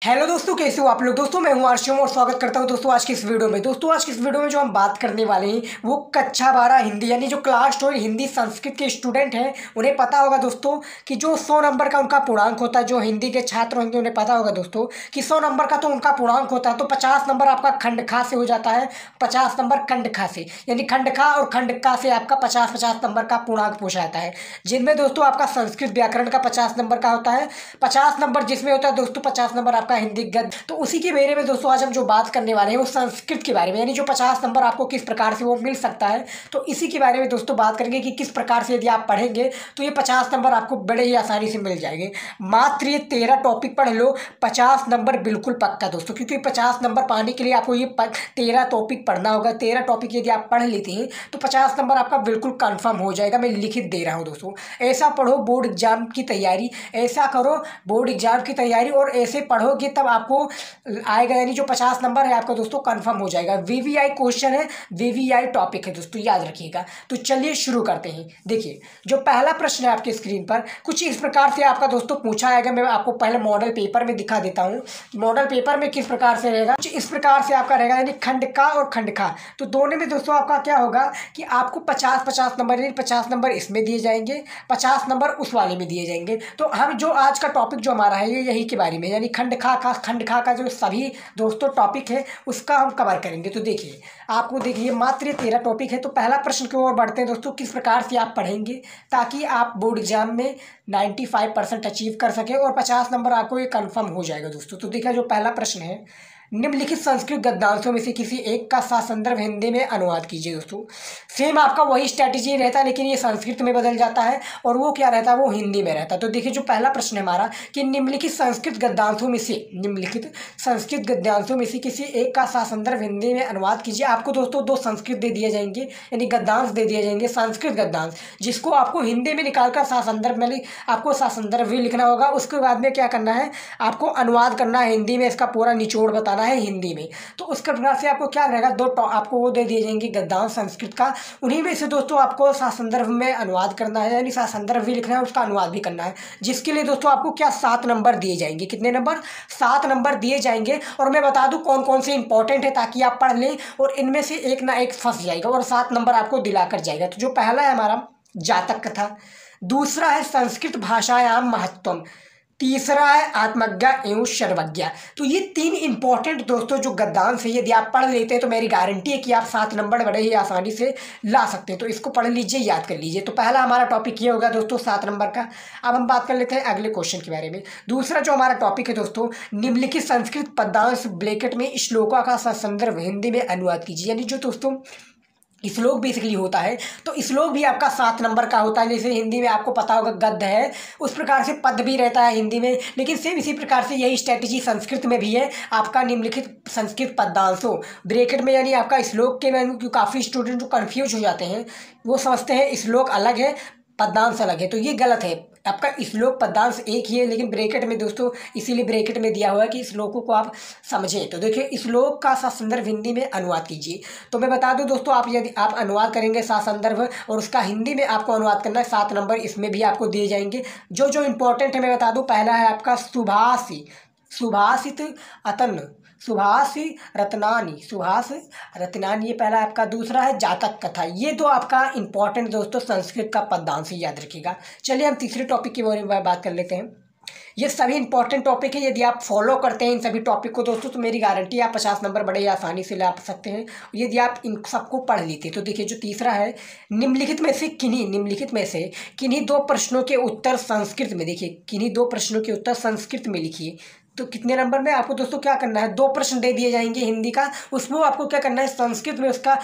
Hello दोस्तों, कैसे हो आप लोग। दोस्तों मैं हूं अर्शम और स्वागत करता हूं दोस्तों आज की इस वीडियो में। दोस्तों आज की इस वीडियो में जो हम बात करने वाले हैं वो कक्षा 12 हिंदी यानी जो क्लास 12 हिंदी संस्कृत के स्टूडेंट हैं उन्हें पता होगा दोस्तों कि जो 100 नंबर का उनका पूर्णांक होता है। जो हिंदी के छात्र होंगे उन्हें पता होगा दोस्तों कि 100 नंबर का तो उनका पूर्णांक होता है, तो 50 नंबर आपका खंडखा से हो जाता है, 50 नंबर खंडखा से, यानी खंडखा और खंडका से आपका 50-50 नंबर का पूर्णांक पूछा जाता है। जिनमें दोस्तों आपका संस्कृत व्याकरण का 50 नंबर का होता है, 50 नंबर जिसमें होता है दोस्तों 50 नंबर आपका हिंदी गद्य। तो उसी के बारे में दोस्तों आज हम जो बात करने वाले हैं वो संस्कृत के बारे में, यानी जो 50 नंबर आपको किस प्रकार से वो मिल सकता है। तो इसी के बारे में दोस्तों बात करेंगे कि किस प्रकार से यदि आप पढ़ेंगे तो ये 50 नंबर आपको बड़े ही आसानी से मिल जाएंगे। मात्र ये 13 टॉपिक पढ़ लो, 50 नंबर बिल्कुल पक्का दोस्तों, क्योंकि 50 नंबर पाने के लिए आपको ये 13 टॉपिक पढ़ना होगा। 13 टॉपिक यदि आप पढ़ लेते हैं तो 50 नंबर आपका बिल्कुल कन्फर्म हो जाएगा। मैं लिखित दे रहा हूँ दोस्तों। ऐसा पढ़ो बोर्ड एग्जाम की तैयारी, ऐसा करो बोर्ड एग्जाम की तैयारी और ऐसे पढ़ोगे तब आपको आएगा, यानी जो 50 नंबर है आपका दोस्तों कंफर्म हो जाएगा। वीवीआई क्वेश्चन है, वीवीआई टॉपिक है दोस्तों, याद रखिएगा। तो चलिए शुरू करते हैं। देखिए जो पहला प्रश्न है आपके स्क्रीन पर कुछ इस प्रकार से आपका दोस्तों पूछा आएगा। मैं आपको पहले मॉडल पेपर में दिखा देता हूँ। मॉडल पेपर में किस प्रकार से रहेगा, कुछ इस प्रकार से आपका रहेगा, यानी खंडका और खंडखा। तो दोनों में दोस्तों आपका क्या होगा कि आपको 50-50 नंबर, यानी 50 नंबर इसमें दिए जाएंगे, 50 नंबर उस वाले में दिए जाएंगे। तो हम जो आज का टॉपिक जो हमारा है ये यही के बारे में, यानी खंडखा का जो सभी दोस्तों टॉपिक है उसका हम कवर करेंगे। तो देखिए आपको देखिए मात्र 13 टॉपिक है। तो पहला प्रश्न की ओर बढ़ते हैं दोस्तों, किस प्रकार से आप पढ़ेंगे ताकि आप बोर्ड एग्जाम में 95% अचीव कर सके और 50 नंबर आपको ये कंफर्म हो जाएगा दोस्तों। तो देखिए जो पहला प्रश्न है, निम्नलिखित संस्कृत गद्यांशों में से किसी एक का संदर्भ हिंदी में अनुवाद कीजिए। दोस्तों सेम आपका वही स्ट्रैटेजी रहता है, लेकिन ये संस्कृत में बदल जाता है और वो क्या रहता है, वो हिंदी में रहता है। तो देखिए जो पहला प्रश्न है हमारा कि निम्नलिखित संस्कृत गद्यांशों में से किसी एक का संदर्भ हिंदी में अनुवाद कीजिए। आपको दोस्तों दो संस्कृत दे दिए जाएंगे, यानी गद्यांश दे दिए जाएंगे, संस्कृत गद्यांश, जिसको आपको हिंदी में निकालकर संदर्भ में आपको संदर्भ भी लिखना होगा। उसके बाद में क्या करना है, आपको अनुवाद करना है हिंदी में, इसका पूरा निचोड़ बताना है हिंदी में। तो उस प्रकार से आपको क्या रहेगा, आपको वो दे दिए जाएंगे गद्यांश संस्कृत का, उन्हीं में से दोस्तों आपको संदर्भ में अनुवाद करना है, यानी संदर्भ भी लिखना है, उसका अनुवाद भी करना है, जिसके लिए दोस्तों आपको क्या 7 नंबर दिए जाएंगे। कितने नंबर, 7 नंबर दिए जाएंगे। और मैं बता दूं कौन कौन से इंपॉर्टेंट है ताकि आप पढ़ लें और इनमें से एक ना एक फंस जाएगा और 7 नंबर आपको दिलाकर जाएगा। तो जो पहला है हमारा जातक कथा, दूसरा है संस्कृत भाषायाम महत्वम, तीसरा है आत्मज्ञा एवं सर्वज्ञा। तो ये 3 इंपॉर्टेंट दोस्तों जो गद्यांश है यदि आप पढ़ लेते हैं तो मेरी गारंटी है कि आप 7 नंबर बड़े ही आसानी से ला सकते हैं। तो इसको पढ़ लीजिए, याद कर लीजिए। तो पहला हमारा टॉपिक ये होगा दोस्तों 7 नंबर का। अब हम बात कर लेते हैं अगले क्वेश्चन के बारे में। दूसरा जो हमारा टॉपिक है दोस्तों, निम्नलिखित संस्कृत पद्यांश ब्रैकेट में श्लोकों का संदर्भ हिंदी में अनुवाद कीजिए। यानी जो दोस्तों श्लोक बेसिकली होता है, तो श्लोक भी आपका 7 नंबर का होता है। जैसे हिंदी में आपको पता होगा गद्य है, उस प्रकार से पद भी रहता है हिंदी में, लेकिन सेम इसी प्रकार से यही स्ट्रैटेजी संस्कृत में भी है। आपका निम्नलिखित संस्कृत पद्यांशों ब्रैकेट में, यानी आपका श्लोक के में काफ़ी स्टूडेंट जो कन्फ्यूज हो जाते हैं वो समझते हैं श्लोक अलग है पद्यांश अलग है, तो ये गलत है। आपका श्लोक पद्यांश एक ही है, लेकिन ब्रैकेट में दोस्तों इसीलिए ब्रैकेट में दिया हुआ है कि श्लोकों को आप समझें। तो देखिए श्लोक का संदर्भ हिंदी में अनुवाद कीजिए। तो मैं बता दूं दोस्तों, आप यदि आप अनुवाद करेंगे संदर्भ और उसका हिंदी में आपको अनुवाद करना है, 7 नंबर इसमें भी आपको दिए जाएंगे। जो जो इंपॉर्टेंट है मैं बता दूं, पहला है आपका सुभाषित अतन, सुभाष रत्नानी, ये पहला आपका। दूसरा है जातक कथा। ये दो आपका इंपॉर्टेंट दोस्तों संस्कृत का पद्यांश याद रखिएगा। चलिए हम तीसरे टॉपिक के बारे में बात कर लेते हैं। ये सभी इंपॉर्टेंट टॉपिक है, यदि आप फॉलो करते हैं इन सभी टॉपिक को दोस्तों तो मेरी गारंटी है आप 50 नंबर बड़े ही आसानी से ला सकते हैं यदि आप इन सबको पढ़ लेते हैं। तो देखिए जो तीसरा है, निम्नलिखित में से किन्हीं 2 प्रश्नों के उत्तर संस्कृत में, देखिए किन्हीं 2 प्रश्नों के उत्तर संस्कृत में लिखिए। तो कितने नंबर में आपको दोस्तों क्या करना है, 2 प्रश्न दे दिए जाएंगे हिंदी का, उसमें आपको क्या करना है संस्कृत में उसका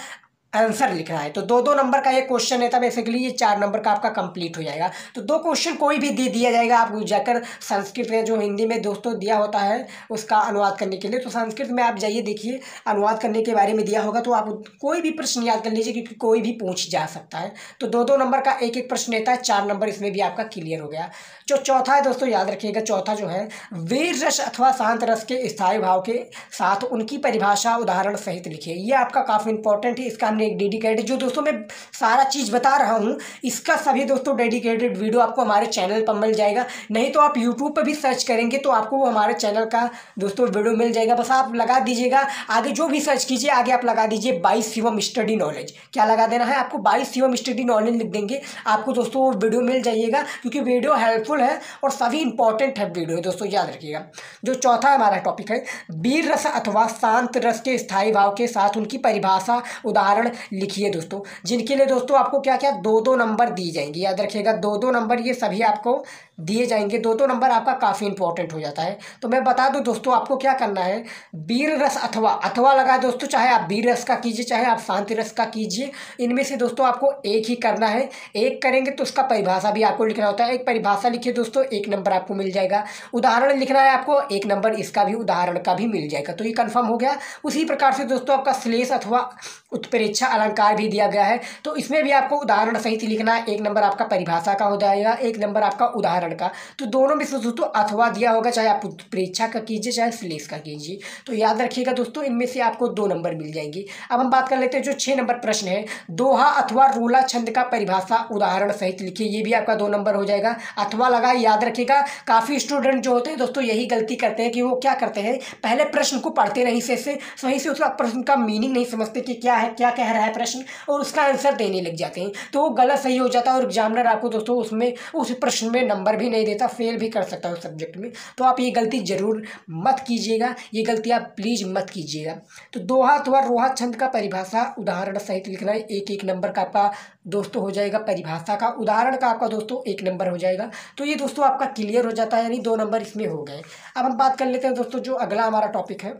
आंसर लिखना है। तो 2-2 नंबर का ये क्वेश्चन है, तब बेसिकली ये 4 नंबर का आपका कंप्लीट हो जाएगा। तो 2 क्वेश्चन कोई भी दे दिया जाएगा, आप जाकर संस्कृत में जो हिंदी में दोस्तों दिया होता है उसका अनुवाद करने के लिए, तो संस्कृत में आप जाइए देखिए अनुवाद करने के बारे में दिया होगा, तो आप कोई भी प्रश्न याद कर लीजिए क्योंकि कोई भी पूछ जा सकता है। तो 2-2 नंबर का एक प्रश्न रहता है, 4 नंबर इसमें भी आपका क्लियर हो गया। जो चौथा है दोस्तों याद रखिएगा, चौथा जो है वीर रस अथवा शांत रस के स्थायी भाव के साथ उनकी परिभाषा उदाहरण सहित लिखिए। ये आपका काफ़ी इंपॉर्टेंट है, इसका हमने एक डेडिकेटेड, जो दोस्तों मैं सारा चीज़ बता रहा हूँ इसका सभी दोस्तों डेडिकेटेड वीडियो आपको हमारे चैनल पर मिल जाएगा। नहीं तो आप यूट्यूब पर भी सर्च करेंगे तो आपको वो हमारे चैनल का दोस्तों वीडियो मिल जाएगा। बस आप लगा दीजिएगा आगे, जो भी सर्च कीजिए आगे आप लगा दीजिए 22 शिवम स्टडी नॉलेज। क्या लगा देना है आपको? 22 शिवम स्टडी नॉलेज लिख देंगे, आपको दोस्तों वो वीडियो मिल जाइएगा, क्योंकि वीडियो हेल्पफुल है और सभी इंपॉर्टेंट है वीडियो दोस्तों, याद रखिएगा। जो चौथा हमारा टॉपिक है, वीर रस अथवा शांत रस के स्थायी भाव के साथ उनकी परिभाषा उदाहरण लिखिए दोस्तों, जिनके लिए दोस्तों आपको क्या क्या 2-2 नंबर दिए जाएंगे। याद रखिएगा 2-2 नंबर ये सभी आपको दिए जाएंगे। 2-2 नंबर आपका काफ़ी इंपॉर्टेंट हो जाता है। तो मैं बता दूं दोस्तों आपको क्या करना है, वीर रस अथवा लगा दोस्तों, चाहे आप वीर रस का कीजिए चाहे आप शांति रस का कीजिए, इनमें से दोस्तों आपको एक ही करना है। एक करेंगे तो उसका परिभाषा भी आपको लिखना होता है। एक परिभाषा लिखिए दोस्तों, 1 नंबर आपको मिल जाएगा। उदाहरण लिखना है आपको, 1 नंबर इसका भी उदाहरण का भी मिल जाएगा। तो ये कन्फर्म हो गया। उसी प्रकार से दोस्तों आपका श्लेष अथवा उत्प्रेक्षा अलंकार भी दिया गया है, तो इसमें भी आपको उदाहरण सहित लिखना है। 1 नंबर आपका परिभाषा का हो जाएगा, 1 नंबर आपका उदाहरण का। तो दोनों में से दोस्तों अथवा दिया होगा, चाहे आप उत्प्रेक्षा का कीजिए चाहे श्लेष का कीजिए। तो याद रखिएगा दोस्तों इनमें से आपको 2 नंबर मिल जाएंगे। अब हम बात कर लेते हैं जो 6 नंबर प्रश्न है, दोहा अथवा रोला छंद का परिभाषा उदाहरण सहित लिखिए। ये भी आपका 2 नंबर हो जाएगा। अथवा लगा, याद रखिएगा काफ़ी स्टूडेंट जो होते हैं दोस्तों यही गलती करते हैं कि वो क्या करते हैं, पहले प्रश्न को पढ़ते नहीं सही से उसका प्रश्न का मीनिंग नहीं समझते कि क्या है, क्या कह रहा है प्रश्न, और उसका आंसर देने लग जाते हैं। तो वो गलत सही हो जाता है और एग्जामिनर आपको दोस्तों उसमें उस प्रश्न में नंबर भी नहीं देता, फेल भी कर सकता है उस सब्जेक्ट में। तो आप ये गलती जरूर मत कीजिएगा, ये गलती आप प्लीज मत कीजिएगा। तो दोहा अथवा रोहा छंद का परिभाषा उदाहरण सहित लिखना है। 1-1 नंबर का आपका दोस्तों हो जाएगा। परिभाषा का, उदाहरण का आपका दोस्तों 1 नंबर हो जाएगा। तो ये दोस्तों आपका क्लियर हो जाता है, यानी 2 नंबर इसमें हो गए। अब हम बात कर लेते हैं दोस्तों जो अगला हमारा टॉपिक है,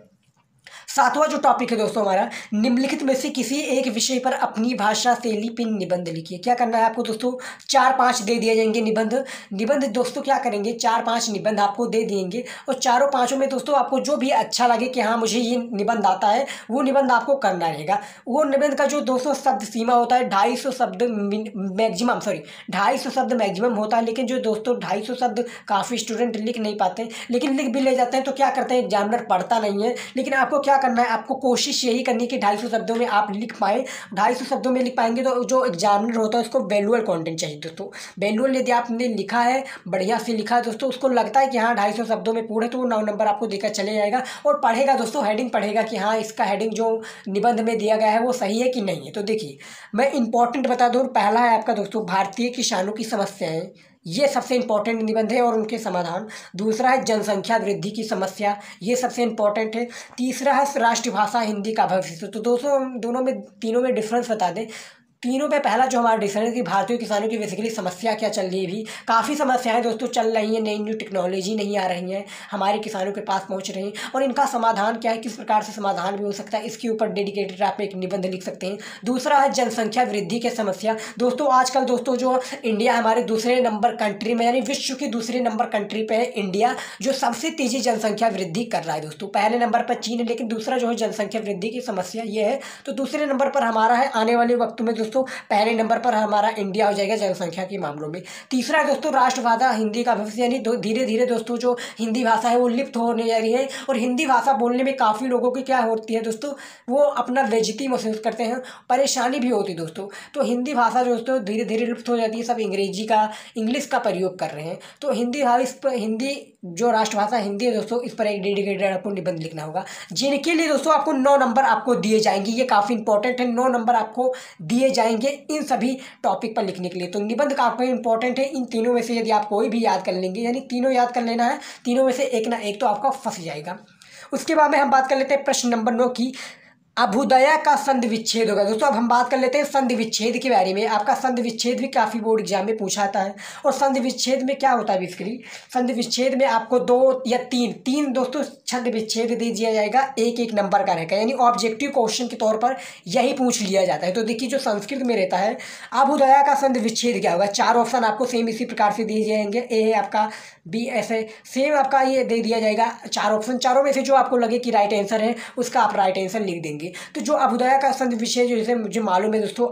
7वां जो टॉपिक है दोस्तों हमारा, निम्नलिखित में से किसी एक विषय पर अपनी भाषा शैली पिन निबंध लिखिए। क्या करना है आपको दोस्तों, 4-5 दे दिए जाएंगे निबंध दोस्तों क्या करेंगे, 4-5 निबंध आपको दे देंगे और चारों पांचों में दोस्तों आपको जो भी अच्छा लगे कि हाँ मुझे ये निबंध आता है, वो निबंध आपको करना रहेगा। वो निबंध का जो दोस्तों शब्द सीमा होता है 250 शब्द मैक्सिमम, 250 शब्द मैक्सिमम होता है। लेकिन जो दोस्तों 250 शब्द काफ़ी स्टूडेंट लिख नहीं पाते, लेकिन लिख भी ले जाते हैं। तो क्या करते हैं, एग्जामिनर पढ़ता नहीं है। लेकिन आपको क्या करना है, आपको कोशिश यही करनी है कि 250 शब्दों में आप लिख पाए। 250 शब्दों में लिख पाएंगे तो जो एग्जामिनर होता है उसको वैल्यूअल कंटेंट चाहिए दोस्तों। वैल्यूअल यदि आपने लिखा है, बढ़िया से लिखा है दोस्तों, उसको लगता है कि हाँ 250 शब्दों में पूर्ण है, तो वो 9 नंबर आपको देकर चले जाएगा और पढ़ेगा दोस्तों, हेडिंग पढ़ेगा कि हाँ इसका हेडिंग जो निबंध में दिया गया है वो सही है कि नहीं है। तो देखिए मैं इंपॉर्टेंट बता दूँ, पहला है आपका दोस्तों भारतीय किसानों की समस्याएं, ये सबसे इंपॉर्टेंट निबंध है और उनके समाधान। दूसरा है जनसंख्या वृद्धि की समस्या, ये सबसे इंपॉर्टेंट है। तीसरा है राष्ट्रभाषा हिंदी का भविष्य। तो दोस्तों तीनों में डिफरेंस बता दें। तीनों में पहला जो हमारा डिफरेंस कि भारतीय किसानों की बेसिकली समस्या क्या चल रही है, भी काफ़ी समस्याएं दोस्तों चल रही हैं, नई टेक्नोलॉजी नहीं आ रही हैं, हमारे किसानों के पास पहुंच रही हैं, और इनका समाधान क्या है, किस प्रकार से समाधान भी हो सकता है, इसके ऊपर डेडिकेटेड आप एक निबंध लिख सकते हैं। दूसरा है जनसंख्या वृद्धि की समस्या। दोस्तों आजकल दोस्तों जो इंडिया हमारे दूसरे नंबर कंट्री में, यानी विश्व की दूसरे नंबर कंट्री पे है इंडिया, जो सबसे तेजी जनसंख्या वृद्धि कर रहा है दोस्तों। पहले नंबर पर चीन है, लेकिन दूसरा जो है जनसंख्या वृद्धि की समस्या ये है। तो दूसरे नंबर पर हमारा है, आने वाले वक्त में दोस्तों पहले नंबर पर हमारा इंडिया हो जाएगा जनसंख्या के मामलों में। तीसरा दोस्तों राष्ट्रभाषा हिंदी का भविष्य, यानी धीरे धीरे दोस्तों जो हिंदी भाषा है वो लिप्त होने जा रही है, और हिंदी भाषा बोलने में काफ़ी लोगों की क्या होती है दोस्तों, वो अपना बेइज्जती महसूस करते हैं, परेशानी भी होती है दोस्तों। तो हिंदी भाषा दोस्तों धीरे धीरे लुप्त हो जाती है, सब इंग्लिश का प्रयोग कर रहे हैं। तो हिंदी जो राष्ट्रभाषा हिंदी है दोस्तों, इस पर एक डेडिकेटेड आपको निबंध लिखना होगा, जिनके लिए दोस्तों आपको 9 नंबर आपको दिए जाएंगे। ये काफ़ी इंपॉर्टेंट है, 9 नंबर आपको दिए जाएंगे इन सभी टॉपिक पर लिखने के लिए। तो निबंध काफ़ी इंपॉर्टेंट है। इन तीनों में से यदि आप कोई भी याद कर लेंगे, यानी तीनों याद कर लेना है, तीनों में से एक ना एक तो आपका फंस जाएगा। उसके बाद में हम बात कर लेते हैं प्रश्न नंबर 9 की, अभ्युदय का संधि विच्छेद होगा दोस्तों। अब हम बात कर लेते हैं संधि विच्छेद के बारे में। आपका संधि विच्छेद भी काफ़ी बोर्ड एग्जाम में पूछा आता है, और संधि विच्छेद में क्या होता है बेसिकली, संधि विच्छेद में आपको 2 या 3 दोस्तों छंद विच्छेद दे दिया जाएगा, 1-1 नंबर का रहेगा, यानी ऑब्जेक्टिव क्वेश्चन के तौर पर यही पूछ लिया जाता है। तो देखिए जो संस्कृत में रहता है, अभ्युदय का संधि विच्छेद क्या होगा, 4 ऑप्शन आपको सेम इसी प्रकार से दिए जाएंगे। ए है आपका, बी ऐसे सेम आपका ये दे दिया जाएगा 4 ऑप्शन, चारों में से जो आपको लगे कि राइट आंसर है उसका आप राइट आंसर लिख देंगे। तो जो अभ्युदय का संधि विच्छेद जैसे मुझे मालूम है दोस्तों,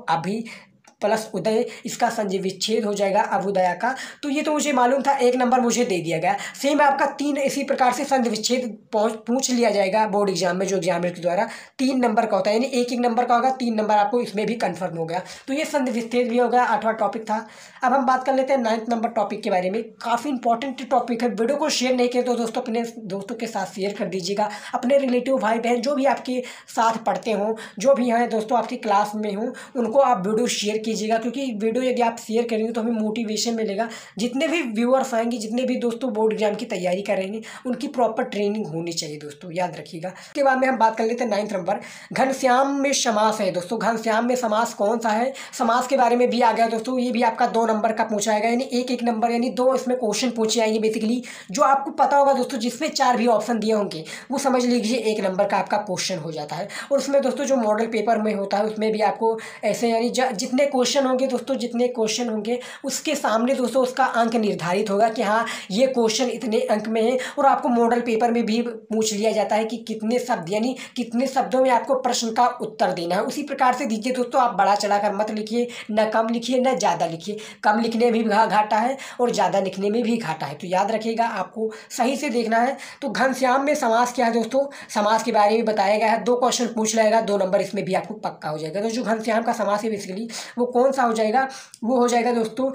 प्लस उदय, इसका संधि विच्छेद हो जाएगा अभुदया का। तो ये तो मुझे मालूम था, 1 नंबर मुझे दे दिया गया। सेम आपका 3 इसी प्रकार से संधि विच्छेद पूछ लिया जाएगा बोर्ड एग्जाम में, जो एग्जामिनर के द्वारा 3 नंबर का होता है, यानी एक नंबर का होगा, 3 नंबर आपको इसमें भी कन्फर्म हो गया। तो ये संधि विच्छेद भी हो गया, 8वां टॉपिक था। अब हम बात कर लेते हैं 9th नंबर टॉपिक के बारे में। काफ़ी इंपॉर्टेंट टॉपिक है, वीडियो को शेयर नहीं किया तो दोस्तों अपने दोस्तों के साथ शेयर कर दीजिएगा। अपने रिलेटिव भाई बहन जो भी आपके साथ पढ़ते हों, जो भी हैं दोस्तों आपकी क्लास में हों, उनको आप वीडियो शेयर कीजिएगा, क्योंकि वीडियो यदि आप शेयर करेंगे तो हमें मोटिवेशन मिलेगा। जितने भी व्यूअर्स आएंगे, जितने भी दोस्तों बोर्ड एग्जाम की तैयारी करेंगे, उनकी प्रॉपर ट्रेनिंग होनी चाहिए दोस्तों, याद रखिएगा। उसके बाद में हम बात कर लेते हैं 9th नंबर, घनश्याम में समास है दोस्तों। घनश्याम में समास कौन सा है, समास के बारे में भी आ गया दोस्तों। ये भी आपका 2 नंबर का पूछा जाएगा, यानी एक नंबर, यानी 2 इसमें क्वेश्चन पूछे आएंगे बेसिकली, जो आपको पता होगा दोस्तों। जिसमें 4 भी ऑप्शन दिए होंगे वो समझ लीजिए 1 नंबर का आपका क्वेश्चन हो जाता है। और उसमें दोस्तों जो मॉडल पेपर में होता है उसमें भी आपको ऐसे, यानी जितने क्वेश्चन होंगे दोस्तों, जितने क्वेश्चन होंगे उसके सामने दोस्तों उसका अंक निर्धारित होगा कि हाँ ये क्वेश्चन इतने अंक में है। और आपको मॉडल पेपर में भी पूछ लिया जाता है कि कितने शब्द, यानी कितने शब्दों में आपको प्रश्न का उत्तर देना है। उसी प्रकार से दीजिए दोस्तों, आप बड़ा चढ़ाकर मत लिखिए, न कम लिखिए न ज़्यादा लिखिए। कम लिखने में भी घाटा है और ज़्यादा लिखने में भी घाटा है, तो याद रखिएगा, आपको सही से देखना है। तो घनश्याम में समास क्या है दोस्तों, समास के बारे में बताया गया है। 2 क्वेश्चन पूछ लेगा, 2 नंबर इसमें भी आपको पक्का हो जाएगा। तो जो घनश्याम का समास है बेसिकली वो कौन सा हो जाएगा, वो हो जाएगा दोस्तों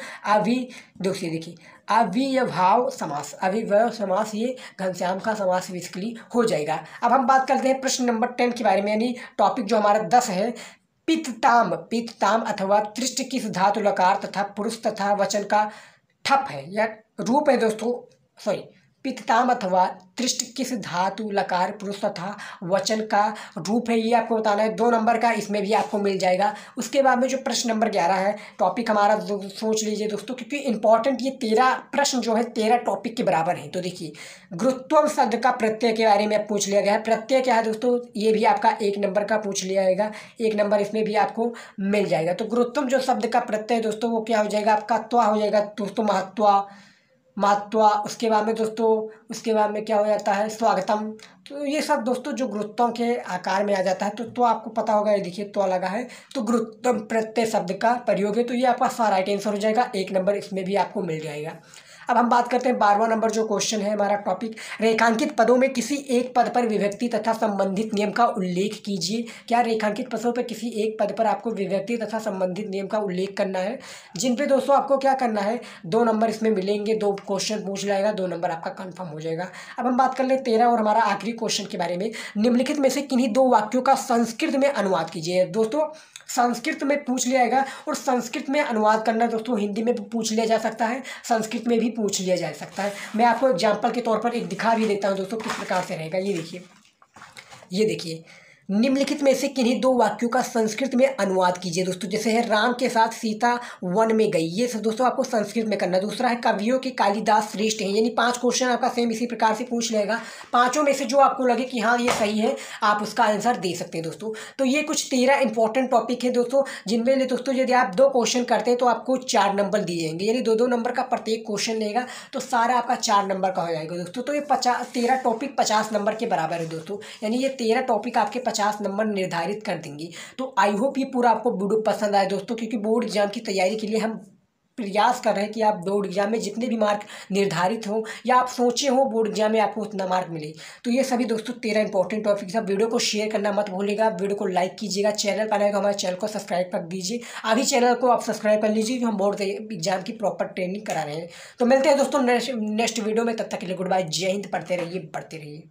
देखिए अविर्भाव समास, अविर्भाव समास, ये घनश्याम का समास बेसिकली हो जाएगा। अब हम बात करते हैं प्रश्न नंबर 10 के बारे में, यानी टॉपिक जो हमारा 10 है। पित्ताम अथवा तृष्ट किस धातु लकार तथा पुरुष तथा वचन का ठप है या रूप है दोस्तों, सॉरी, पित्ताम अथवा तृष्ट किस धातु लकार पुरुष तथा वचन का रूप है, ये आपको बताना है। 2 नंबर का इसमें भी आपको मिल जाएगा। उसके बाद में जो प्रश्न नंबर 11 है, टॉपिक हमारा सोच लीजिए दोस्तों, क्योंकि इंपॉर्टेंट ये 13 प्रश्न जो है 13 टॉपिक के बराबर है। तो देखिए, गुरुत्व शब्द का प्रत्यय के बारे में पूछ लिया गया है। प्रत्यय क्या है दोस्तों, ये भी आपका 1 नंबर का पूछ लिया जाएगा, 1 नंबर इसमें भी आपको मिल जाएगा। तो गुरुत्व जो शब्द का प्रत्यय है दोस्तों, वो क्या हो जाएगा, आपका त्वा हो जाएगा दोस्तों, महत्वा। उसके बाद में दोस्तों, उसके बाद में क्या हो जाता है, स्वागतम। तो ये सब दोस्तों जो गुरुत्वों के आकार में आ जाता है, तो आपको पता होगा, ये देखिए तो लगा है, तो गुरुत्व प्रत्यय शब्द का प्रयोग है। तो ये आपका सारा राइट आंसर हो जाएगा, 1 नंबर इसमें भी आपको मिल जाएगा। अब हम बात करते हैं 12वां नंबर जो क्वेश्चन है हमारा टॉपिक, रेखांकित पदों में किसी एक पद पर विभक्ति तथा संबंधित नियम का उल्लेख कीजिए। क्या रेखांकित पदों पर किसी एक पद पर आपको विभक्ति तथा संबंधित नियम का उल्लेख करना है, जिन पे दोस्तों आपको क्या करना है, 2 नंबर इसमें मिलेंगे, 2 क्वेश्चन पूछ लाएगा, 2 नंबर आपका कंफर्म हो जाएगा। अब हम बात कर ले 13 और हमारा आखिरी क्वेश्चन के बारे में, निम्नलिखित में से किन्हीं 2 वाक्यों का संस्कृत में अनुवाद कीजिए। दोस्तों संस्कृत में पूछ लिया जाएगा, और संस्कृत में अनुवाद करना दोस्तों हिंदी में भी पूछ लिया जा सकता है, संस्कृत में भी पूछ लिया जा सकता है। मैं आपको एग्जाम्पल के तौर पर एक दिखा भी देता हूँ दोस्तों किस प्रकार से रहेगा। ये देखिए, निम्नलिखित में से किन्हीं 2 वाक्यों का संस्कृत में अनुवाद कीजिए दोस्तों। जैसे है, राम के साथ सीता वन में गई, ये सब दोस्तों आपको संस्कृत में करना है। दूसरा है, कवियों के कालिदास श्रेष्ठ हैं, यानी 5 क्वेश्चन आपका सेम इसी प्रकार से पूछ लेगा। 5 में से जो आपको लगे कि हाँ ये सही है, आप उसका आंसर दे सकते हैं दोस्तों। तो ये कुछ 13 इंपॉर्टेंट टॉपिक है दोस्तों, जिनमें दोस्तों यदि आप 2 क्वेश्चन करते हैं तो आपको 4 नंबर दिए जाएंगे, यानी 2-2 नंबर का प्रत्येक क्वेश्चन लेगा, तो सारा आपका 4 नंबर का हो जाएगा दोस्तों। तो ये 13 टॉपिक 50 नंबर के बराबर है दोस्तों, यानी ये 13 टॉपिक आपके 50 नंबर निर्धारित कर देंगी। तो आई होप ये पूरा आपको वीडियो पसंद आए दोस्तों, क्योंकि बोर्ड एग्जाम की तैयारी के लिए हम प्रयास कर रहे हैं कि आप बोर्ड एग्जाम में जितने भी मार्क निर्धारित हो या आप सोचे हो बोर्ड एग्जाम में आपको उतना मार्क मिले। तो ये सभी दोस्तों 13 इंपॉर्टेंट टॉपिक है। वीडियो को शेयर करना मत भूलिएगा, वीडियो को लाइक कीजिएगा, चैनल पर आएगा हमारे चैनल को सब्सक्राइब कर दीजिए। अभी चैनल को आप सब्सक्राइब कर लीजिए, हम बोर्ड एग्जाम की प्रॉपर ट्रेनिंग करा रहे हैं। तो मिलते हैं दोस्तों नेक्स्ट वीडियो में, तब तक के लिए गुड बाय, जय हिंद, पढ़ते रहिए, बढ़ते रहिए।